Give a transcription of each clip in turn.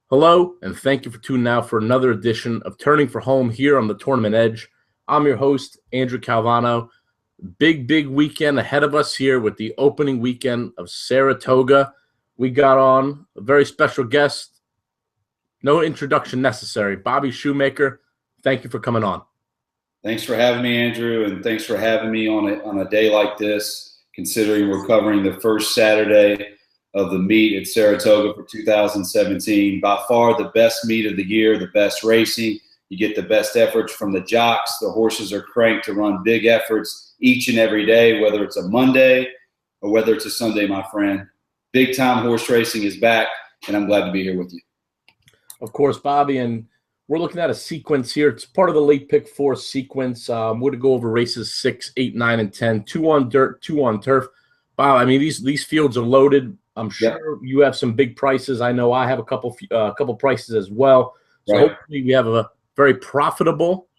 Hello, and thank you for tuning out for another edition of Turning for Home here on the Tournament Edge. I'm your host, Andrew Calvano. Big weekend ahead of us here with the opening weekend of Saratoga. We got on a very special guest. No introduction necessary. Bobby Shoemaker, thank you for coming on. Thanks for having me, Andrew, and thanks for having me on a day like this, considering we're covering the first Saturday of the meet at Saratoga for 2017. By far the best meet of the year, the best racing. You get the best efforts from the jocks. The horses are cranked to run big efforts each and every day, whether it's a Monday or whether it's a Sunday, my friend. Big time horse racing is back, and I'm glad to be here with you. Of course, Bobby, and we're looking at a sequence here. It's part of the late pick 4 sequence. We're going to go over races 6, 8, 9, and 10. 2 on dirt, 2 on turf. Bob, I mean, these fields are loaded. I'm sure you have some big prices. I know I have a couple prices as well. So hopefully we have a very profitable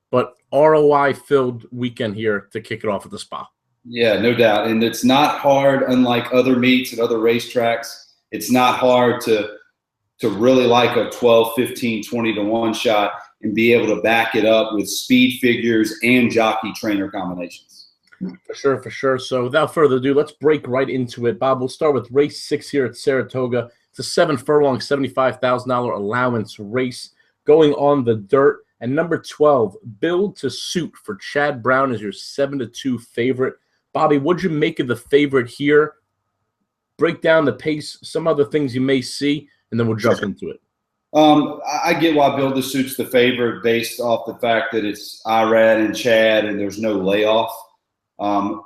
but ROI-filled weekend here to kick it off at the Spa. Yeah, no doubt. And it's not hard, unlike other meets at other racetracks. It's not hard to really like a 12, 15, 20 to 1 shot and be able to back it up with speed figures and jockey trainer combinations. For sure. So without further ado, let's break right into it. Bob, we'll start with race 6 here at Saratoga. It's a 7-furlong, $75,000 allowance race going on the dirt. And number 12, Build to Suit for Chad Brown is your 7-2 favorite. Bobby, what'd you make of the favorite here? Break down the pace, some other things you may see, and then we'll jump into it. I get why Build to Suit's the favorite based off the fact that it's Irad and Chad and there's no layoff.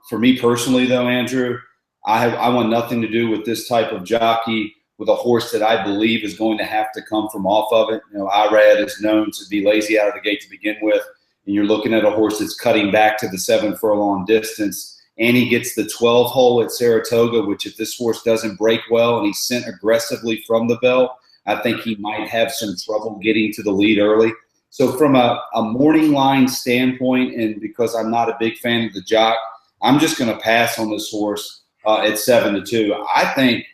For me personally, though, Andrew, I want nothing to do with this type of jockey with a horse that I believe is going to have to come from off of it. You know, Irad is known to be lazy out of the gate to begin with, and you're looking at a horse that's cutting back to the 7-furlong distance, and he gets the 12 hole at Saratoga, which if this horse doesn't break well and he's sent aggressively from the bell, I think he might have some trouble getting to the lead early. So from a morning line standpoint, and because I'm not a big fan of the jock, I'm just going to pass on this horse at 7-2. I think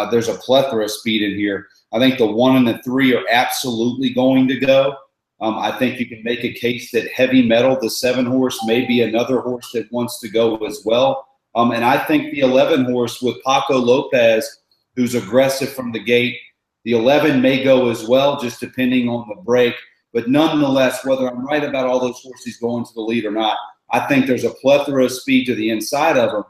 there's a plethora of speed in here. I think the 1 and the 3 are absolutely going to go. I think you can make a case that Heavy Metal, the 7 horse, may be another horse that wants to go as well. And I think the 11 horse with Paco Lopez, who's aggressive from the gate, the 11 may go as well, just depending on the break. But nonetheless, whether I'm right about all those horses going to the lead or not, I think there's a plethora of speed to the inside of them.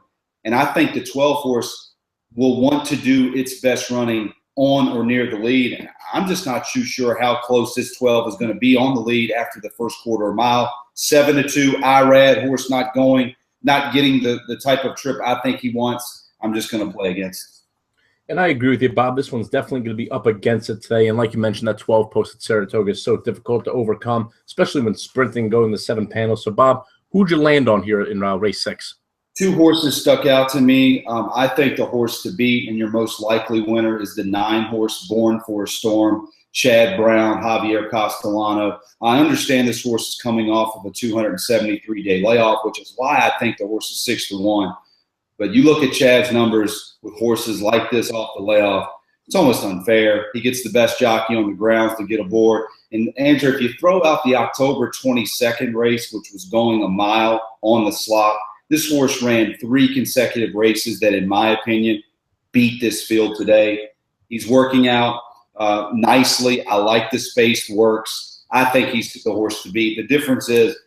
And I think the 12 horse will want to do its best running on or near the lead. And I'm just not too sure how close this 12 is going to be on the lead after the first quarter mile. 7-2, Irad, horse not getting the type of trip I think he wants. I'm just going to play against. And I agree with you, Bob. This one's definitely going to be up against it today. And like you mentioned, that 12 post at Saratoga is so difficult to overcome, especially when sprinting, going the 7 panels. So, Bob, who'd you land on here in race 6? 2 horses stuck out to me. I think the horse to beat and your most likely winner is the 9 horse, Born for a Storm, Chad Brown, Javier Castellano. I understand this horse is coming off of a 273-day layoff, which is why I think the horse is 6-1. But you look at Chad's numbers with horses like this off the layoff, it's almost unfair. He gets the best jockey on the grounds to get aboard. And, Andrew, if you throw out the October 22nd race, which was going a mile on the slot, this horse ran 3 consecutive races that, in my opinion, beat this field today. He's working out nicely. I like the space works. I think he's the horse to beat. The difference is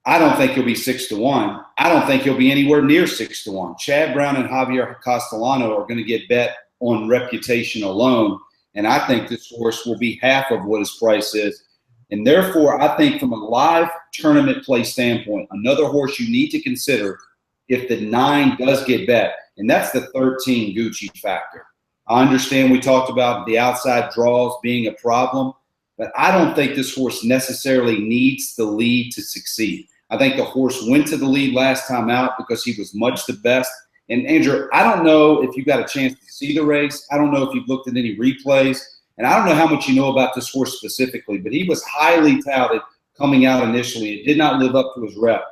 I don't think he'll be 6-1. I don't think he'll be anywhere near 6-1. Chad Brown and Javier Castellano are going to get bet on reputation alone, and I think this horse will be half of what his price is. And therefore, I think from a live tournament play standpoint, another horse you need to consider if the 9 does get bet, and that's the 13 Gucci factor. I understand we talked about the outside draws being a problem, but I don't think this horse necessarily needs the lead to succeed. I think the horse went to the lead last time out because he was much the best. And, Andrew, I don't know if you got a chance to see the race. I don't know if you've looked at any replays. And I don't know how much you know about this horse specifically, but he was highly touted coming out initially. It did not live up to his rep.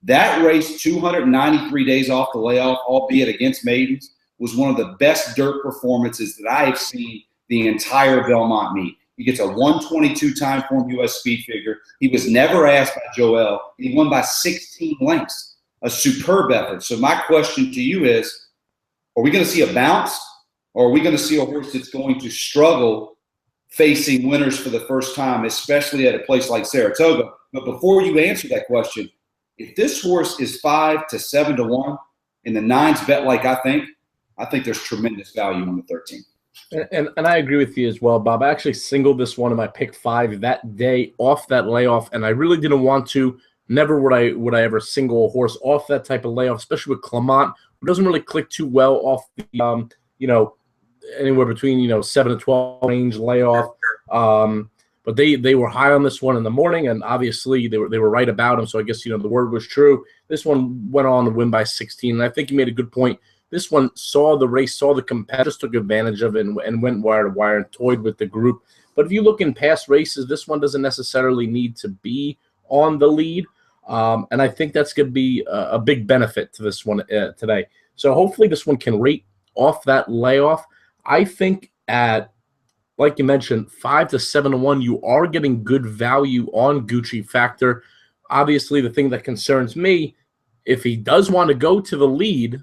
That race, 293 days off the layoff, albeit against maidens, was one of the best dirt performances that I have seen the entire Belmont meet. He gets a 1:22 time form U.S. speed figure. He was never asked by Joel. He won by 16 lengths, a superb effort. So my question to you is, are we going to see a bounce, or are we going to see a horse that's going to struggle facing winners for the first time, especially at a place like Saratoga? But before you answer that question, if this horse is 5 to 7 to 1 and the 9's bet like I think there's tremendous value on the 13. And I agree with you as well, Bob. I actually singled this one in my pick 5 that day off that layoff, and I really didn't want to. Never would I ever single a horse off that type of layoff, especially with Clement, who doesn't really click too well off the anywhere between 7 to 12 range layoff. But they were high on this one in the morning, and obviously they were right about him. So I guess the word was true. This one went on to win by 16, and I think you made a good point. This one saw the race, saw the competitors, took advantage of it, and went wire to wire and toyed with the group. But if you look in past races, this one doesn't necessarily need to be on the lead, and I think that's going to be a big benefit to this one today. So hopefully this one can rate off that layoff. I think at, like you mentioned, 5 to 7 to 1, you are getting good value on Gucci Factor. Obviously, the thing that concerns me, if he does want to go to the lead,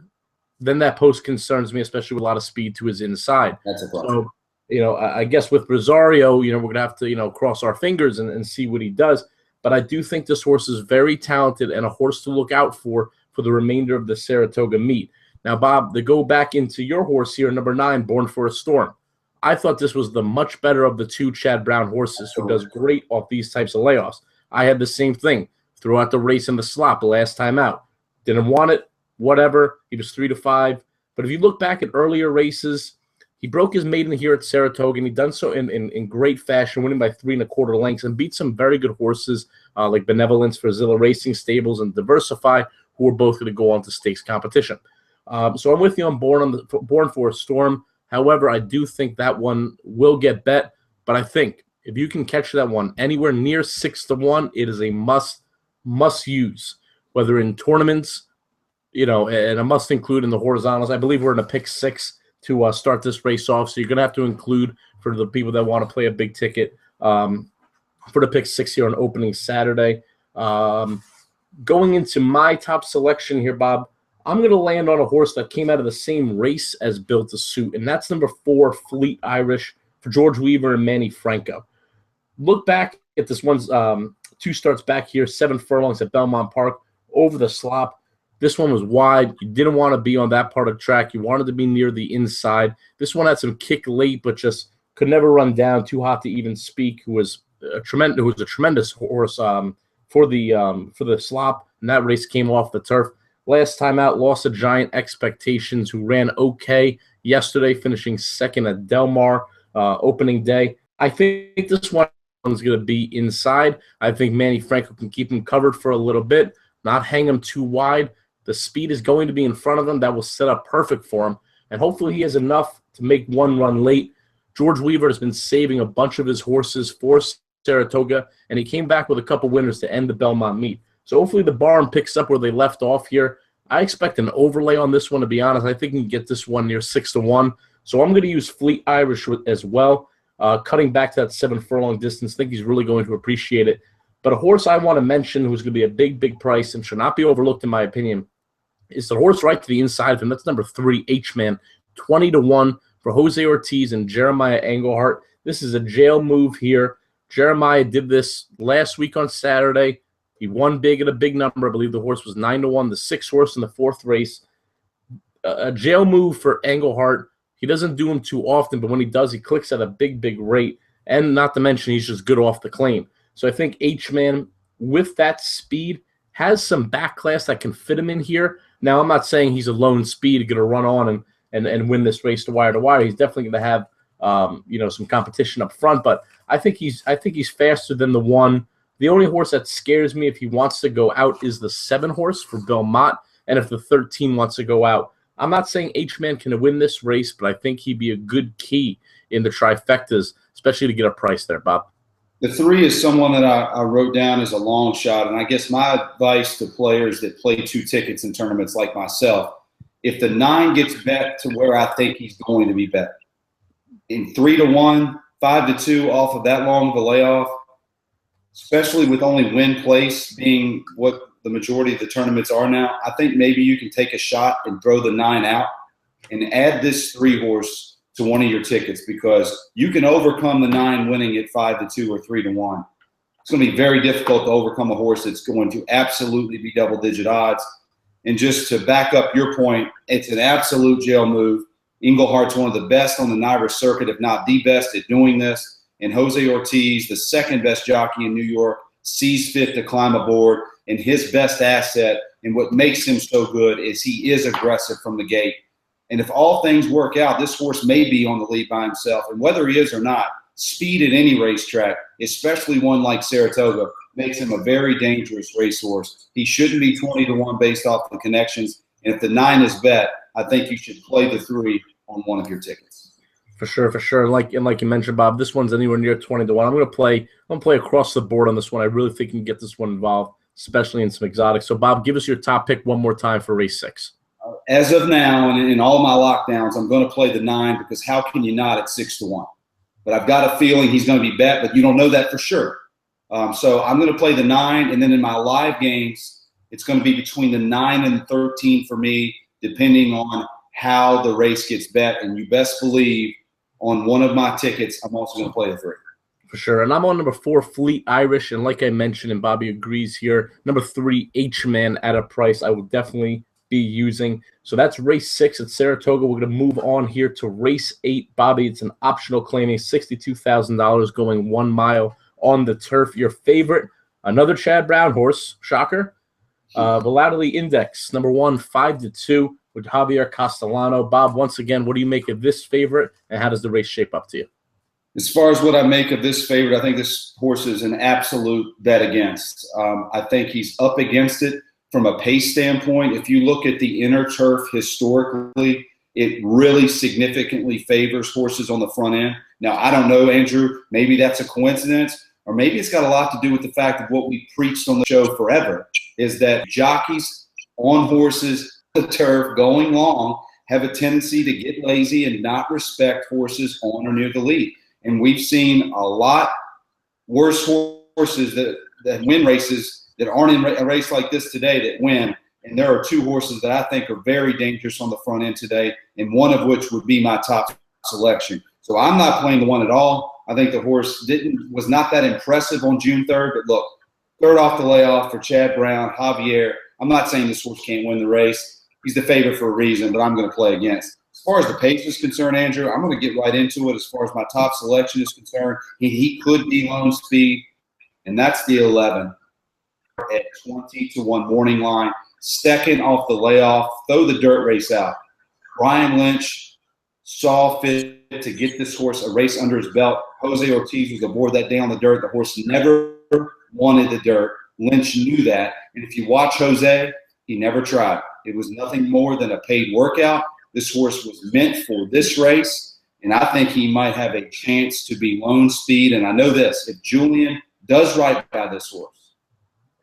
then that post concerns me, especially with a lot of speed to his inside. That's a problem. So, I guess with Rosario, we're going to have to, cross our fingers and see what he does. But I do think this horse is very talented and a horse to look out for the remainder of the Saratoga meet. Now, Bob, to go back into your horse here, number 9, Born for a Storm. I thought this was the much better of the 2 Chad Brown horses, who does great off these types of layoffs. I had the same thing throughout the race in the slot the last time out. Didn't want it. Whatever. He was 3 to 5. But if you look back at earlier races, he broke his maiden here at Saratoga, and he done so in great fashion, winning by 3 1/4 lengths, and beat some very good horses like Benevolence for Zilla Racing Stables and Diversify, who were both going to go on to stakes competition. So I'm with you on Born for a Storm. However, I do think that one will get bet. But I think if you can catch that one anywhere near 6 to 1, it is a must use, whether in tournaments, and a must include in the horizontals. I believe we're in a pick 6 to start this race off. So you're going to have to include, for the people that want to play a big ticket, for the pick 6 here on opening Saturday. Going into my top selection here, Bob, I'm going to land on a horse that came out of the same race as Built to Suit, and that's number 4, Fleet Irish, for George Weaver and Manny Franco. Look back at this one's 2 starts back here, 7 furlongs at Belmont Park, over the slop. This one was wide. You didn't want to be on that part of the track. You wanted to be near the inside. This one had some kick late, but just could never run down. Too Hot to Even Speak, who was a tremendous horse for the slop, and that race came off the turf. Last time out, lost a Giant Expectations, who ran okay yesterday, finishing 2nd at Del Mar opening day. I think this one's going to be inside. I think Manny Franco can keep him covered for a little bit, not hang him too wide. The speed is going to be in front of him. That will set up perfect for him, and hopefully he has enough to make one run late. George Weaver has been saving a bunch of his horses for Saratoga, and he came back with a couple winners to end the Belmont meet. So hopefully the barn picks up where they left off here. I expect an overlay on this one, to be honest. I think you can get this one near 6 to 1. So I'm going to use Fleet Irish as well, cutting back to that 7 furlong distance. I think he's really going to appreciate it. But a horse I want to mention who's going to be a big, big price and should not be overlooked in my opinion is the horse right to the inside of him. That's number 3, H-Man, 20 to 1 for Jose Ortiz and Jeremiah Englehart. This is a jail move here. Jeremiah did this last week on Saturday. He won big at a big number. I believe the horse was 9 to 1, the 6th horse in the 4th race. A jail move for Englehart. He doesn't do them too often, but when he does, he clicks at a big, big rate. And not to mention, he's just good off the claim. So I think H-Man, with that speed, has some back class that can fit him in here. Now, I'm not saying he's a lone speed going to run on and win this race to wire. He's definitely going to have some competition up front, but I think he's faster than the 1. The only horse that scares me if he wants to go out is the 7 horse for Belmont, and if the 13 wants to go out. I'm not saying H-Man can win this race, but I think he'd be a good key in the trifectas, especially to get a price there, Bob. The 3 is someone that I wrote down as a long shot, and I guess my advice to players that play 2 tickets in tournaments like myself, if the 9 gets bet to where I think he's going to be bet, in 3-1, 5-2 off of that long of a layoff, especially with only win place being what the majority of the tournaments are now, I think maybe you can take a shot and throw the 9 out and add this 3 horse to one of your tickets, because you can overcome the 9 winning at 5-2 or 3-1. It's going to be very difficult to overcome a horse that's going to absolutely be double-digit odds. And just to back up your point, it's an absolute jail move. Englehart's one of the best on the NYRA circuit, if not the best at doing this. And Jose Ortiz, the second best jockey in New York, sees fit to climb aboard. And his best asset and what makes him so good is he is aggressive from the gate. And if all things work out, this horse may be on the lead by himself. And whether he is or not, speed at any racetrack, especially one like Saratoga, makes him a very dangerous racehorse. He shouldn't be 20-1 based off the connections. And if the 9 is bet, I think you should play the 3 on one of your tickets. For sure, for sure. Like you mentioned, Bob, this one's anywhere near 20-1. I'm gonna play across the board on this one. I really think you can get this one involved, especially in some exotics. So, Bob, give us your top pick one more time for race 6. As of now, and in all my lockdowns, I'm going to play the 9, because how can you not at 6-1? But I've got a feeling he's going to be bet, but you don't know that for sure. So I'm going to play the 9, and then in my live games, it's going to be between the 9 and 13 for me, depending on how the race gets bet. And you best believe on one of my tickets, I'm also going to play the 3. For sure. And I'm on number 4, Fleet Irish. And like I mentioned, and Bobby agrees here, number 3, H-Man at a price I will definitely be using. So that's race 6 at Saratoga. We're going to move on here to race 8. Bobby, it's an optional claiming $62,000 going 1 mile on the turf. Your favorite, another Chad Brown horse, shocker. Volatility Index, number 1, 5-2 with Javier Castellano. Bob, once again, what do you make of this favorite, and how does the race shape up to you? As far as what I make of this favorite, I think this horse is an absolute bet against. I think he's up against it from a pace standpoint. If you look at the inner turf historically, it really significantly favors horses on the front end. Now, I don't know, Andrew, maybe that's a coincidence, or maybe it's got a lot to do with the fact of what we preached on the show forever, is that jockeys on horses, the turf, going long, have a tendency to get lazy and not respect horses on or near the lead. And we've seen a lot worse horses that win races that aren't in a race like this today that win. And there are 2 horses that I think are very dangerous on the front end today, and one of which would be my top selection. So I'm not playing the 1 at all. I think the horse was not that impressive on June 3rd, but look, 3rd off the layoff for Chad Brown, Javier. I'm not saying this horse can't win the race. He's the favorite for a reason, but I'm going to play against. As far as the pace is concerned, Andrew, I'm going to get right into it. As far as my top selection is concerned, he could be lone speed, and that's the 11 at 20-1 morning line. 2nd off the layoff, throw the dirt race out. Brian Lynch saw fit to get this horse a race under his belt. Jose Ortiz was aboard that day on the dirt. The horse never wanted the dirt. Lynch knew that. And if you watch Jose, he never tried. It was nothing more than a paid workout. This horse was meant for this race, and I think he might have a chance to be lone speed. And I know this, if Julian does right by this horse,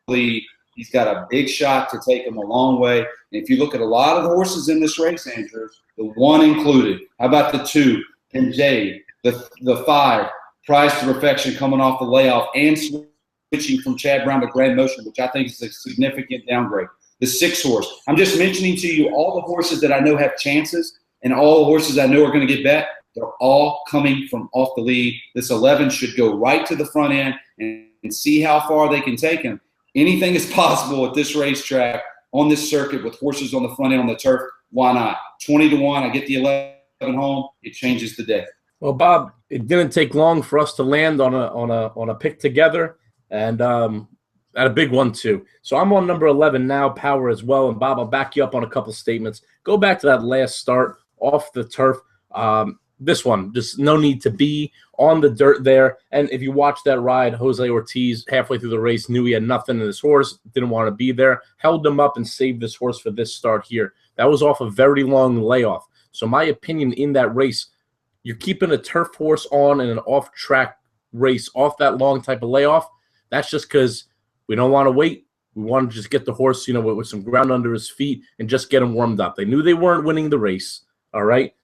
he's got a big shot to take him a long way. And if you look at a lot of the horses in this race, Andrew, the 1 included, how about the 2, Pinjade, the 5, Prize to Perfection coming off the layoff and switching from Chad Brown to Grand Motion, which I think is a significant downgrade. The 6 horse. I'm just mentioning to you all the horses that I know have chances, and all the horses I know are going to get bet. They're all coming from off the lead. This 11 should go right to the front end and see how far they can take him. Anything is possible at this racetrack, on this circuit, with horses on the front end on the turf. Why not? 20-1, I get the 11 home. It changes the day. Well, Bob, it didn't take long for us to land on a pick together, and at a big one too. So I'm on number 11 now, Power as well. And Bob, I'll back you up on a couple statements. Go back to that last start off the turf. This one, just no need to be on the dirt there. And if you watch that ride, Jose Ortiz halfway through the race knew he had nothing in his horse, didn't want to be there, held him up and saved this horse for this start here. That was off a very long layoff. So my opinion in that race, you're keeping a turf horse on in an off-track race off that long type of layoff. That's just because we don't want to wait. We want to just get the horse, with some ground under his feet and just get him warmed up. They knew they weren't winning the race, all right?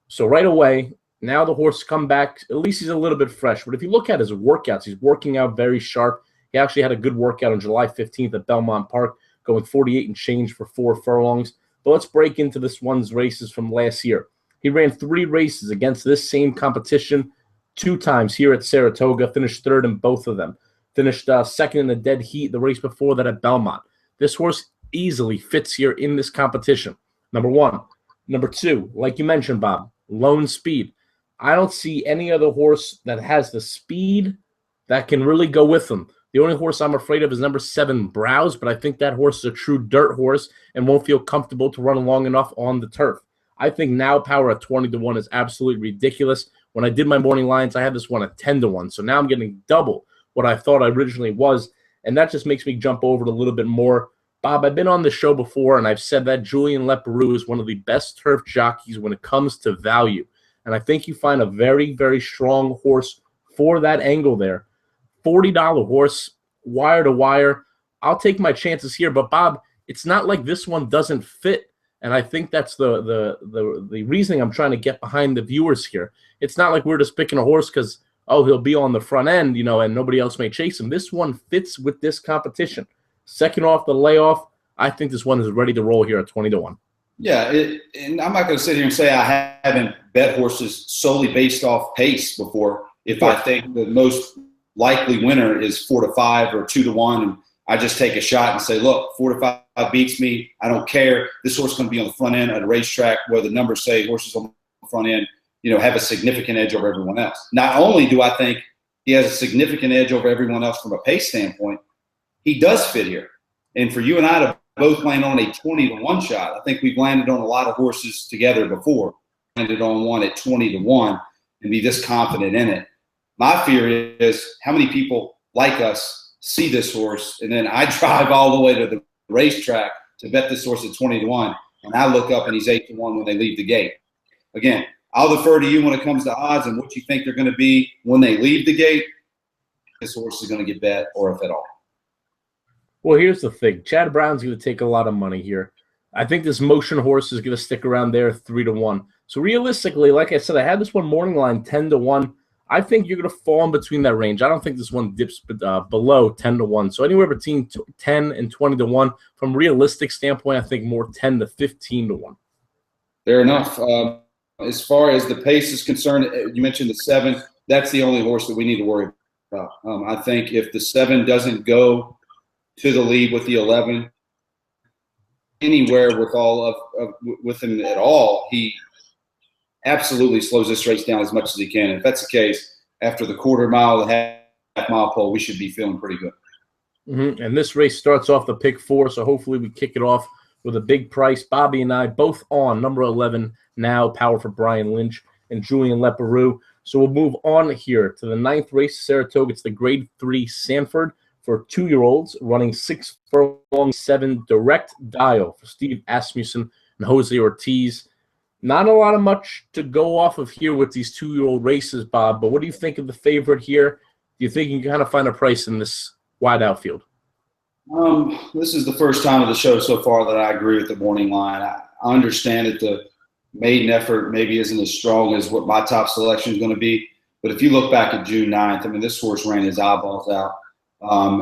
So right away, Now the horse come back. At least he's a little bit fresh. But if you look at his workouts, he's working out very sharp. He actually had a good workout on July 15th at Belmont Park, going 48 and change for 4 furlongs. But let's break into this one's races from last year. He ran 3 races against this same competition 2 times here at Saratoga, finished 3rd in both of them. Finished 2nd in the dead heat the race before that at Belmont. This horse easily fits here in this competition. Number 1. Number 2, like you mentioned, Bob, lone speed. I don't see any other horse that has the speed that can really go with him. The only horse I'm afraid of is number 7, Browse, but I think that horse is a true dirt horse and won't feel comfortable to run long enough on the turf. I think Now Power at 20-1 is absolutely ridiculous. When I did my morning lines, I had this one at 10-1, so now I'm getting double what I thought I originally was, and that just makes me jump over it a little bit more. Bob, I've been on the show before, and I've said that Julian Leparoux is one of the best turf jockeys when it comes to value. And I think you find a very, very strong horse for that angle there. $40 horse, wire to wire. I'll take my chances here. But, Bob, it's not like this one doesn't fit. And I think that's the reasoning I'm trying to get behind the viewers here. It's not like we're just picking a horse because, oh, he'll be on the front end, you know, and nobody else may chase him. This one fits with this competition. Second off the layoff, I think this one is ready to roll here at 20-1. Yeah, and I'm not going to sit here and say I haven't bet horses solely based off pace before. If I think the most likely winner is 4-5 or 2-1, and I just take a shot and say, look, 4-5 beats me. I don't care. This horse is going to be on the front end at a racetrack where the numbers say horses on the front end, you know, have a significant edge over everyone else. Not only do I think he has a significant edge over everyone else from a pace standpoint, he does fit here. And for you and I to both land on a 20-1 shot, I think we've landed on a lot of horses together before. Landed on one at 20-1 and be this confident in it. My fear is how many people like us see this horse, and then I drive all the way to the racetrack to bet this horse at 20-1, and I look up and he's 8-1 when they leave the gate. Again, I'll defer to you when it comes to odds and what you think they're going to be when they leave the gate. This horse is going to get bet, or if at all. Well, here's the thing. Chad Brown's going to take a lot of money here. I think this motion horse is going to stick around there 3-1. So realistically, like I said, I had this one morning line 10-1. I think you're going to fall in between that range. I don't think this one dips below 10-1. So anywhere between 10 and 20-1. From realistic standpoint, I think more 10 to 15-1. Fair enough. As far as the pace is concerned, you mentioned the 7. That's the only horse that we need to worry about. I think if the 7 doesn't go to the lead with the 11 anywhere with him at all, he absolutely slows this race down as much as he can. If that's the case, after the quarter mile, the half mile pole, we should be feeling pretty good. And this race starts off the pick 4, so hopefully we kick it off with a big price. Bobby and I both on number 11 Now Power for Brian Lynch and Julian Leparoux. So we'll move on here to the 9th race, Saratoga. It's the Grade 3 Sanford for 2-year-olds, running 6 furlong 7 direct dial for Steve Asmussen and Jose Ortiz. Not a lot of much to go off of here with these 2-year-old races, Bob, but what do you think of the favorite here? Do you think you can kind of find a price in this wide outfield? This is the first time of the show so far that I agree with the morning line. I understand that the maiden effort maybe isn't as strong as what my top selection is going to be, but if you look back at June 9th, I mean, this horse ran his eyeballs out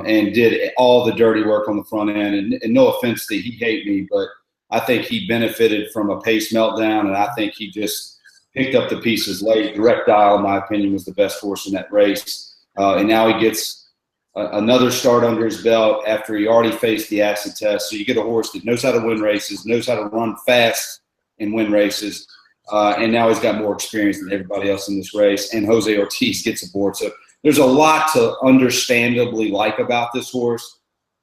and did all the dirty work on the front end. And no offense to he hate me, but I think he benefited from a pace meltdown, and I think he just picked up the pieces late. Direct Dial, in my opinion, was the best horse in that race. And now he gets another start under his belt after he already faced the acid test. So you get a horse that knows how to win races, knows how to run fast and win races, and now he's got more experience than everybody else in this race. And Jose Ortiz gets aboard. So there's a lot to understandably like about this horse.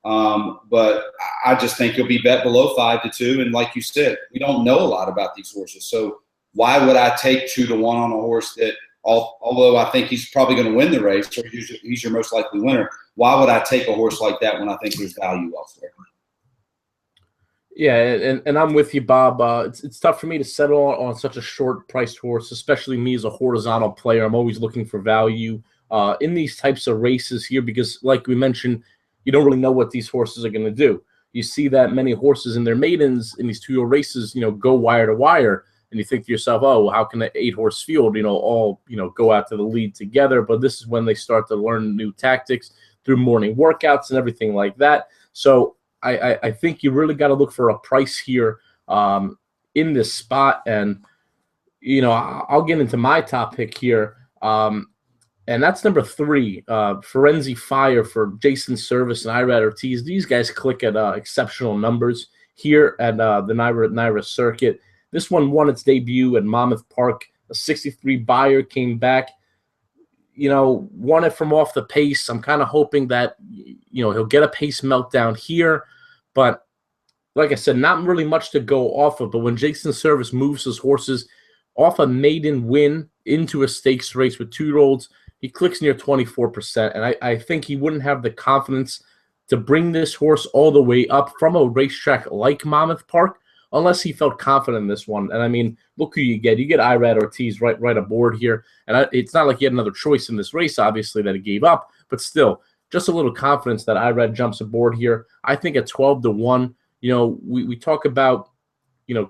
But I just think he'll be bet below 5-2. And like you said, we don't know a lot about these horses. So why would I take 2-1 on a horse that, although I think he's probably going to win the race, or he's your most likely winner, why would I take a horse like that when I think there's value elsewhere? Yeah, and I'm with you, Bob. It's tough for me to settle on such a short-priced horse, especially me as a horizontal player. I'm always looking for value in these types of races here because, like we mentioned, you don't really know what these horses are going to do. You see that many horses in their maidens in these 2-year races, go wire to wire. and you think to yourself, oh, how can an 8-horse field, all, go out to the lead together? But this is when they start to learn new tactics through morning workouts and everything like that. So I think you really got to look for a price here in this spot. And, I'll get into my top pick here. And that's number 3, Forenzi Fire for Jason Service and Irad Ortiz. These guys click at exceptional numbers here at the NYRA circuit. This one won its debut at Monmouth Park. A 63 buyer came back, won it from off the pace. I'm kind of hoping that, he'll get a pace meltdown here. But like I said, not really much to go off of. But when Jason Service moves his horses off a maiden win into a stakes race with 2-year-olds, he clicks near 24%, and I think he wouldn't have the confidence to bring this horse all the way up from a racetrack like Monmouth Park unless he felt confident in this one. And, I mean, look who you get. You get Irad Ortiz right aboard here, and it's not like he had another choice in this race, obviously, that he gave up, but still, just a little confidence that Irad jumps aboard here. I think at 12-1, we talk about,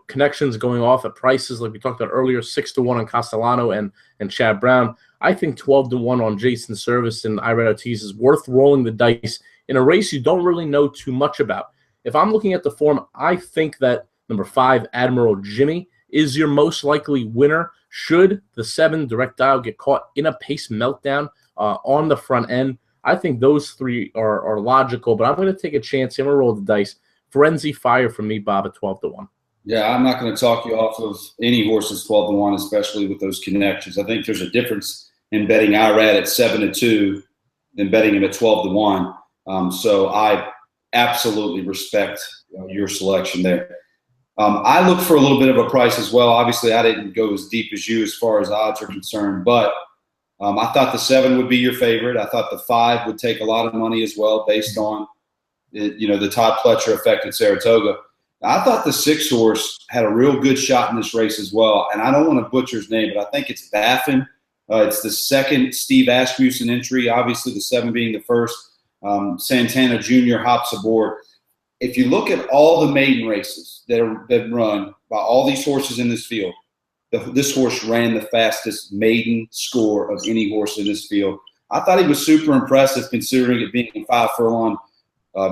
connections going off at prices like we talked about earlier, 6-1 on Castellano and Chad Brown. I think 12-1 on Jason Service and Irad Ortiz is worth rolling the dice in a race you don't really know too much about. If I'm looking at the form, I think that number 5, Admiral Jimmy, is your most likely winner should the 7 Direct Dial get caught in a pace meltdown on the front end. I think those 3 are logical, but I'm going to take a chance. I'm going to roll the dice. Forenzi Fire from me, Bob, at 12-1. Yeah, I'm not going to talk you off of any horses 12-1, especially with those connections. I think there's a difference in betting Irad at 7-2 than betting him at 12-1. So I absolutely respect your selection there. I look for a little bit of a price as well. Obviously, I didn't go as deep as you as far as odds are concerned, but I thought the 7 would be your favorite. I thought the 5 would take a lot of money as well based on the Todd Pletcher effect at Saratoga. I thought the 6 horse had a real good shot in this race as well, and I don't want to butcher his name, but I think it's Baffin. It's the second Steve Asmussen entry, obviously the 7 being the first. Santana Jr. hops aboard. If you look at all the maiden races that run by all these horses in this field, this horse ran the fastest maiden score of any horse in this field. I thought he was super impressive considering it being a 5-furlong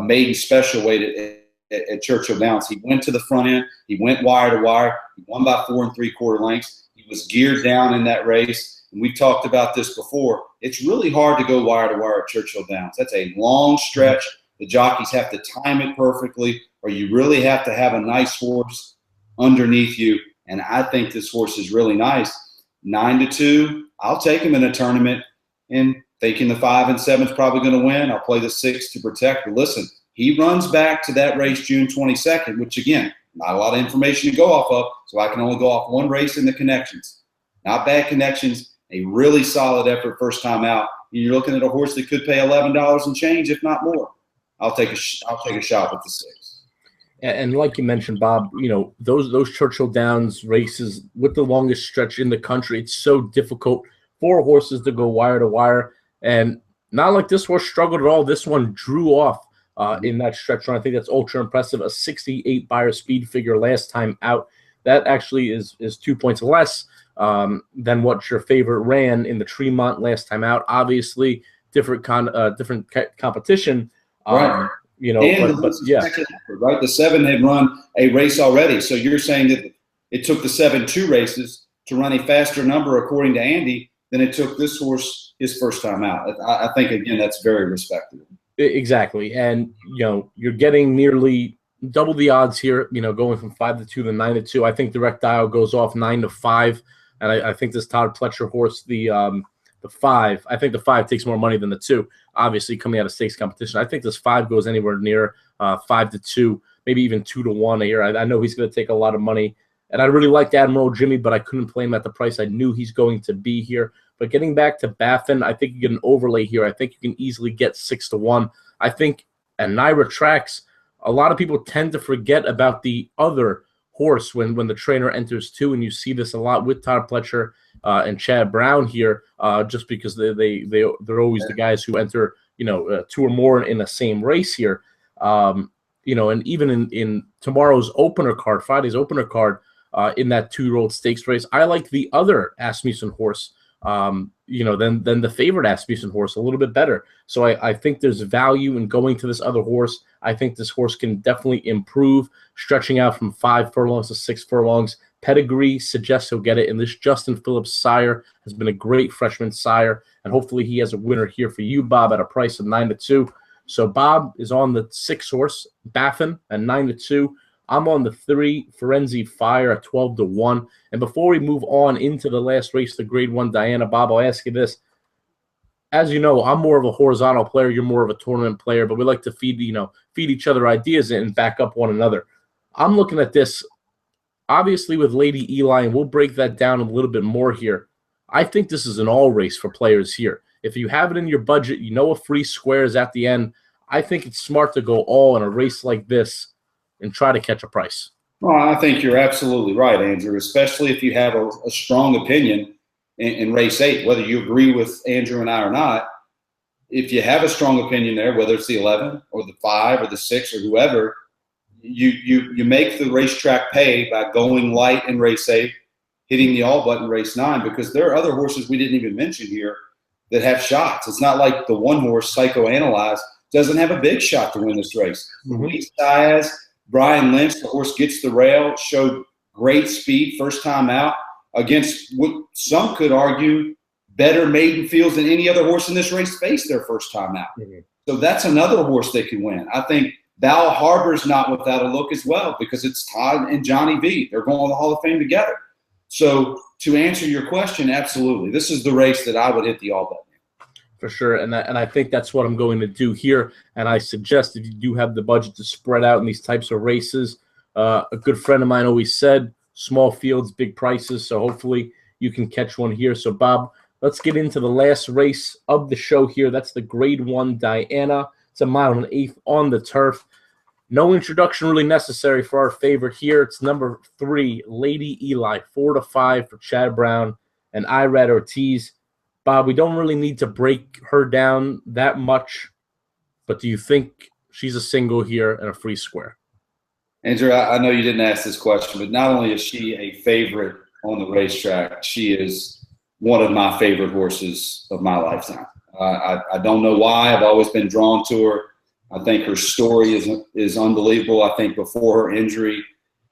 maiden special weight at Churchill Downs. He went to the front end. He went wire to wire. He won by 4 3/4 lengths. He was geared down in that race. And we've talked about this before. It's really hard to go wire to wire at Churchill Downs. That's a long stretch. The jockeys have to time it perfectly, or you really have to have a nice horse underneath you. And I think this horse is really nice. 9-2, I'll take him in a tournament. And thinking the 5 and 7 is probably going to win, I'll play the 6 to protect. But listen, he runs back to that race June 22nd, which, again, not a lot of information to go off of, so I can only go off one race in the connections. Not bad connections, a really solid effort first time out. You're looking at a horse that could pay $11 and change, if not more. I'll take a shot with the 6. And like you mentioned, Bob, those Churchill Downs races with the longest stretch in the country, it's so difficult for horses to go wire to wire. And not like this horse struggled at all. This one drew off in that stretch run. I think that's ultra impressive. A 68 buyer speed figure last time out. That actually is 2 points less than what your favorite ran in the Tremont last time out. Obviously, different competition. Right. But yeah. Right. The 7 had run a race already. So you're saying that it took the 7 2 races to run a faster number, according to Andy, than it took this horse his first time out. I think, again, that's very respectable. Exactly. And, you're getting nearly double the odds here, going from 5-2 to 9-2. I think Direct Dial goes off 9-5. And I think this Todd Pletcher horse, the 5, I think the 5 takes more money than the 2, obviously coming out of stakes competition. I think this 5 goes anywhere near 5-2, maybe even 2-1 here. I know he's going to take a lot of money. And I really liked Admiral Jimmy, but I couldn't play him at the price I knew he's going to be here. But getting back to Baffin, I think you get an overlay here. I think you can easily get 6-1. I think at NYRA tracks, a lot of people tend to forget about the other horse when the trainer enters 2, and you see this a lot with Todd Pletcher and Chad Brown here, just because they're always the guys who enter 2 or more in the same race here. And even in tomorrow's opener card, Friday's opener card, in that 2-year-old stakes race. I like the other Asmussen horse, than the favorite Asmussen horse a little bit better. So I think there's value in going to this other horse. I think this horse can definitely improve, stretching out from 5 furlongs to 6 furlongs. Pedigree suggests he'll get it, and this Justin Phillips sire has been a great freshman sire, and hopefully he has a winner here for you, Bob, at a price of 9-2. So Bob is on the 6 horse, Baffin, at 9-2. I'm on the 3, Frenzy Fire, at 12-1. And before we move on into the last race, the Grade 1 Diana, Bob, I'll ask you this. As you know, I'm more of a horizontal player. You're more of a tournament player, but we like to feed each other ideas and back up one another. I'm looking at this, obviously, with Lady Eli, and we'll break that down a little bit more here. I think this is an all race for players here. If you have it in your budget, a free square is at the end. I think it's smart to go all in a race like this and try to catch a price. Well, I think you're absolutely right, Andrew, especially if you have a strong opinion in race 8, whether you agree with Andrew and I or not. If you have a strong opinion there, whether it's the 11 or the 5 or the 6 or whoever, you make the racetrack pay by going light in race 8, hitting the all button race 9, because there are other horses we didn't even mention here that have shots. It's not like the one horse, Psychoanalyze, doesn't have a big shot to win this race. Luis Diaz, Brian Lynch, the horse gets the rail, showed great speed first time out against what some could argue better maiden fields than any other horse in this race faced their first time out. So that's another horse that can win. I think Val Harbor's not without a look as well, because it's Todd and Johnny V. They're going to the Hall of Fame together. So to answer your question, absolutely. This is the race that I would hit the all button. For sure, and I think that's what I'm going to do here. And I suggest if you do have the budget to spread out in these types of races, a good friend of mine always said, small fields, big prices. So hopefully you can catch one here. So Bob, let's get into the last race of the show here. That's the Grade 1 Diana. It's a 1 1/8 on the turf. No introduction really necessary for our favorite here. It's number 3, Lady Eli, 4-5 for Chad Brown and Irad Ortiz. Bob, we don't really need to break her down that much, but do you think she's a single here and a free square? Andrew, I know you didn't ask this question, but not only is she a favorite on the racetrack, she is one of my favorite horses of my lifetime. I don't know why. I've always been drawn to her. I think her story is unbelievable. I think before her injury,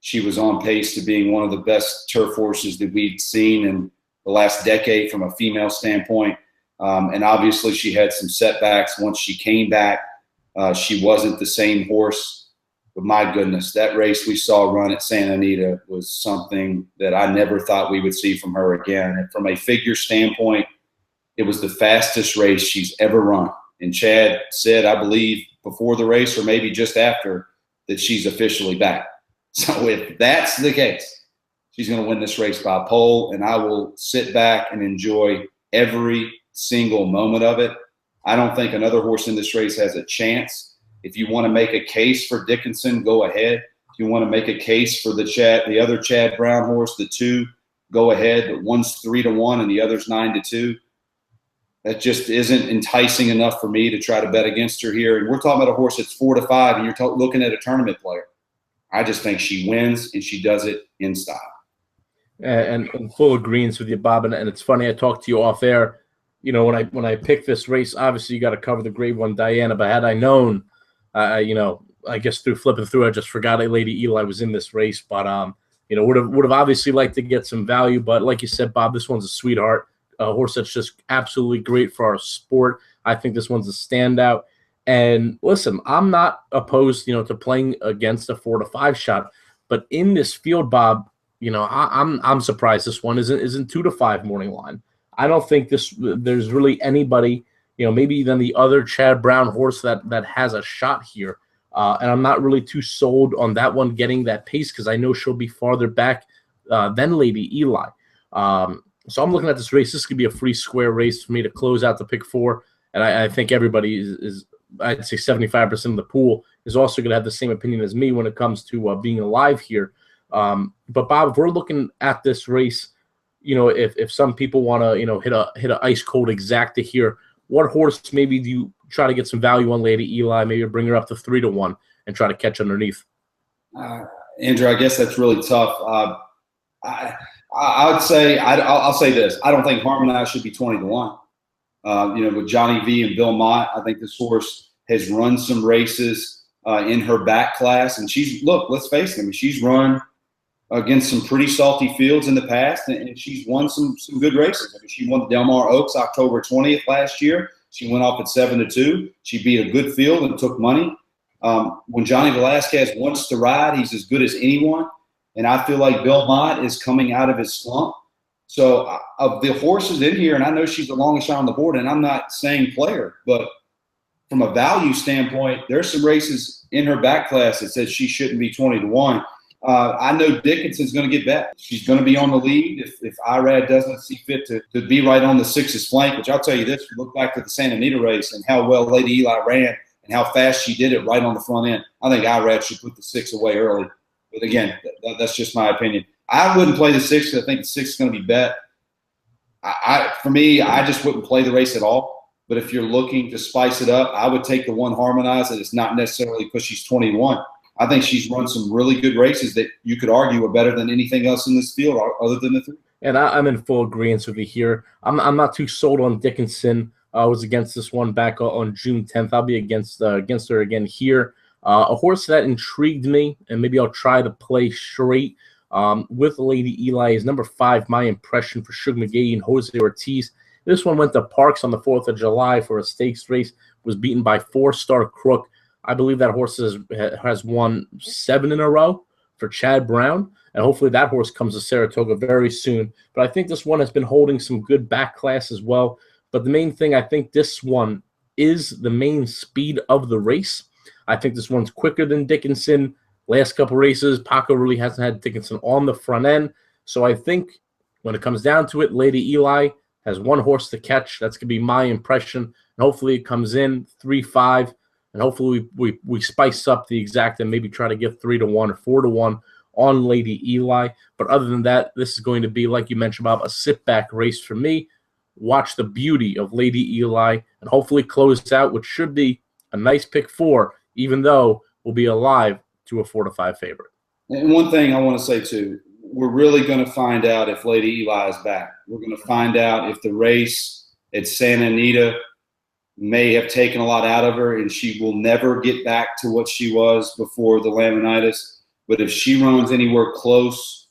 she was on pace to being one of the best turf horses that we'd seen in the last decade from a female standpoint. And obviously she had some setbacks. Once she came back, she wasn't the same horse. But my goodness, that race we saw run at Santa Anita was something that I never thought we would see from her again. And from a figure standpoint, it was the fastest race she's ever run. And Chad said, I believe, before the race or maybe just after, that she's officially back. So if that's the case, she's going to win this race by pole, and I will sit back and enjoy every single moment of it. I don't think another horse in this race has a chance. If you want to make a case for Dickinson, go ahead. If you want to make a case for the other Chad Brown horse, the 2, go ahead. But one's 3-1 and the other's 9-2. That just isn't enticing enough for me to try to bet against her here. And we're talking about a horse that's 4-5, and you're looking at a tournament player. I just think she wins, and she does it in style. And full agreement with you, Bob. And it's funny, I talked to you off air. When I picked this race, obviously you got to cover the Grade 1 Diana. But had I known, I guess through flipping through, I just forgot that Lady Eli was in this race. But would have obviously liked to get some value. But like you said, Bob, this one's a sweetheart. A horse that's just absolutely great for our sport. I think this one's a standout. And listen, I'm not opposed, to playing against a 4-5 shot. But in this field, Bob, I'm surprised this one isn't 2-5 morning line. I don't think there's really anybody, maybe even the other Chad Brown horse that has a shot here. And I'm not really too sold on that one getting that pace, because I know she'll be farther back than Lady Eli. So I'm looking at this race. This could be a free square race for me to close out the pick 4. And I think everybody is I'd say 75% of the pool is also going to have the same opinion as me when it comes to being alive here. But Bob, if we're looking at this race, if some people want to, hit a ice cold exacta here, what horse maybe do you try to get some value on Lady Eli? Maybe bring her up to 3-1 and try to catch underneath. Andrew, I guess that's really tough. I would say I'll say this. I don't think Harmonize should be 20-1. With Johnny V and Bill Mott, I think this horse has run some races in her back class, and let's face it. I mean, she's run against some pretty salty fields in the past, and she's won some good races. I mean, she won the Del Mar Oaks October 20th last year. She went off at 7-2. She beat a good field and took money. When Johnny Velasquez wants to ride, he's as good as anyone. And I feel like Bill Mott is coming out of his slump. So of the horses in here, and I know she's the longest shot on the board, and I'm not saying player, but from a value standpoint, there's some races in her back class that says she shouldn't be 20-1. I know Dickinson's going to get back. She's going to be on the lead if Irad doesn't see fit to be right on the 6's flank, which I'll tell you this, look back to the Santa Anita race and how well Lady Eli ran and how fast she did it right on the front end. I think Irad should put the 6 away early. But again, that's just my opinion. I wouldn't play the 6 because I think the 6 is going to be bet. For me, I just wouldn't play the race at all. But if you're looking to spice it up, I would take the 1 Harmonize, and it's not necessarily because she's 21. I think she's run some really good races that you could argue are better than anything else in this field other than the 3. And I'm in full agreement with you here. I'm not too sold on Dickinson. I was against this one back on June 10th. I'll be against her again here. A horse that intrigued me, and maybe I'll try to play straight with Lady Eli, is number 5, My Impression, for Sugar McGee and Jose Ortiz. This one went to Parks on the 4th of July for a stakes race, was beaten by 4-star Crook. I believe that horse has won 7 in a row for Chad Brown, and hopefully that horse comes to Saratoga very soon. But I think this one has been holding some good back class as well. But the main thing, I think this one is the main speed of the race. I think this one's quicker than Dickinson. Last couple races, Paco really hasn't had Dickinson on the front end. So I think when it comes down to it, Lady Eli has 1 horse to catch. That's going to be My Impression. And hopefully it comes in 3-5. And hopefully we spice up the exact and maybe try to get 3-1 or 4-1 on Lady Eli. But other than that, this is going to be, like you mentioned, Bob, a sit-back race for me. Watch the beauty of Lady Eli and hopefully close out, which should be a nice pick 4, even though we'll be alive to a 4-5 favorite. And one thing I want to say, too, we're really going to find out if Lady Eli is back. We're going to find out if the race at Santa Anita may have taken a lot out of her, and she will never get back to what she was before the laminitis. But if she runs anywhere close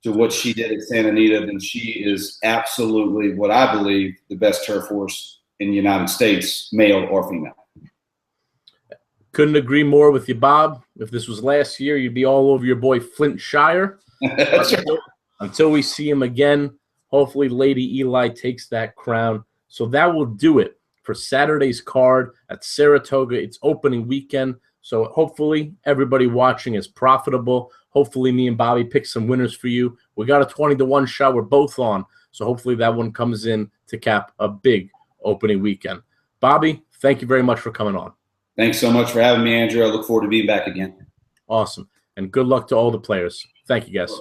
to what she did at Santa Anita, then she is absolutely, what I believe, the best turf horse in the United States, male or female. Couldn't agree more with you, Bob. If this was last year, you'd be all over your boy Flint Shire. Until we see him again, hopefully Lady Eli takes that crown. So that will do it for Saturday's card at Saratoga. It's opening weekend, so hopefully everybody watching is profitable. Hopefully me and Bobby pick some winners for you. We got a 20-1 shot we're both on, so hopefully that one comes in to cap a big opening weekend. Bobby, thank you very much for coming on. Thanks so much for having me, Andrew. I look forward to being back again. Awesome, and good luck to all the players. Thank you, guys.